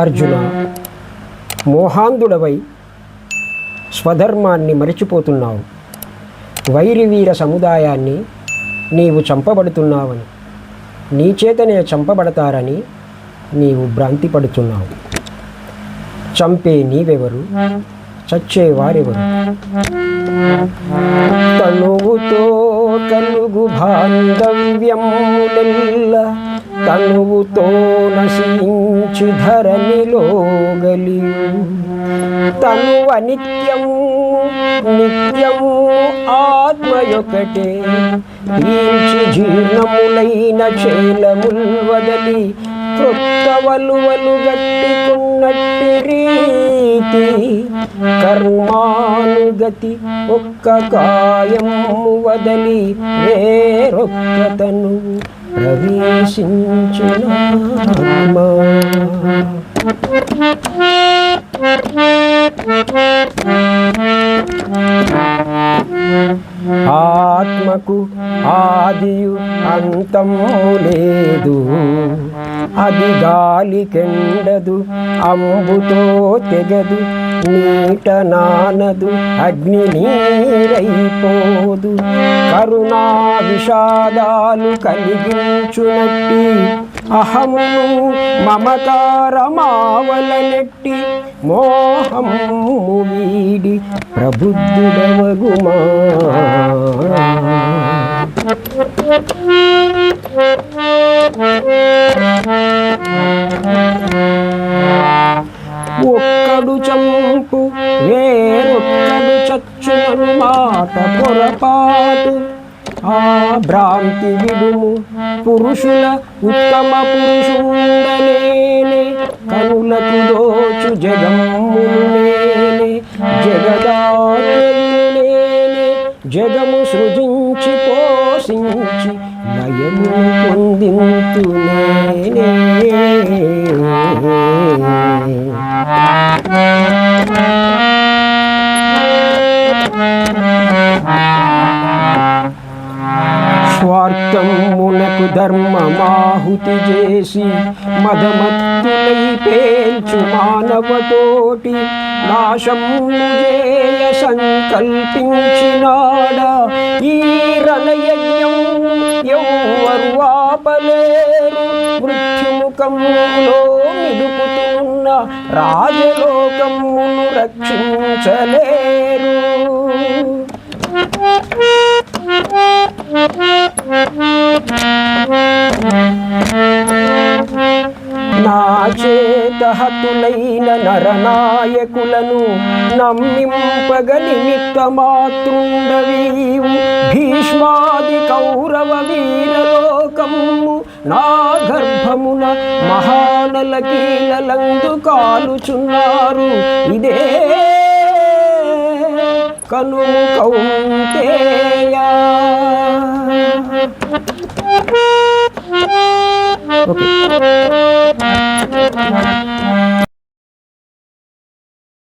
అర్జున, మోహాంధుడవై స్వధర్మాన్ని మరిచిపోతున్నావు. వైరివీర సముదాయాన్ని నీవు చంపబడుతున్నావని, నీ చేతనే చంపబడతారని నీవు భ్రాంతి పడుతున్నావు. చంపే నీవెవరు, చచ్చేవారెవరు? తనువుతో కలుగు బాంధవ్యములెల్ల తనువుతో నశించి ధరణిలో గలియు. తనువ నిత్యము నిత్యము ఆత్మయొకటే పీల్చి జీర్ణములైన చేలముల్ వదలి క్రొత్త వలువలు గట్టికున్నట్టి రీతి కర్మానుగతి ఒక్క కాయము వదలి వేరొక్క తనువు ప్రవేశించిన ఆత్మకు ఆదియు అంతము లేదు. అది గాలికెండదు, అంబుతో తెగదు, నీట నానదు, అగ్ని నీరైపోదు. కరుణా విషాదాలు కలిగించునట్టి అహమును మమకారమావలనెట్టి మోహము వీడి ప్రబుద్ధుడవగుమా. ఒక్కడు చంపు వేరొక్కడు చచ్చును మాట పొరపాటు. ఆ భ్రాంతి విడుము పురుషుల ఉత్తమ పురుషుండలేనే. కనులకు దోచు జగమ్మునేనే జగదాత్మయునేనే. జగము సృజించి పోషించి లయము పొందింతునేనే. స్వార్థమునకు ధర్మమాహుతి చేసి మదమత్తులై పేల్చు మానవతోటి నాశము చేయ సంకల్పించినాడా. ఈ రణయజ్ఞం ఎవ్వరు ఆపలేరు. మృత్యుముఖములో మిడుపుతున్న రాజలోకమును రక్షించలేరు. నా చేత హతులైన నరనాయకులను నమ్మింపగ నిమిత్త మాతృండవీవు. భీష్మాది కౌరవ వీరలోకము నా గర్భమున మహానల కీలలందు కాలుచున్నారు. ఇదే కను కౌంతే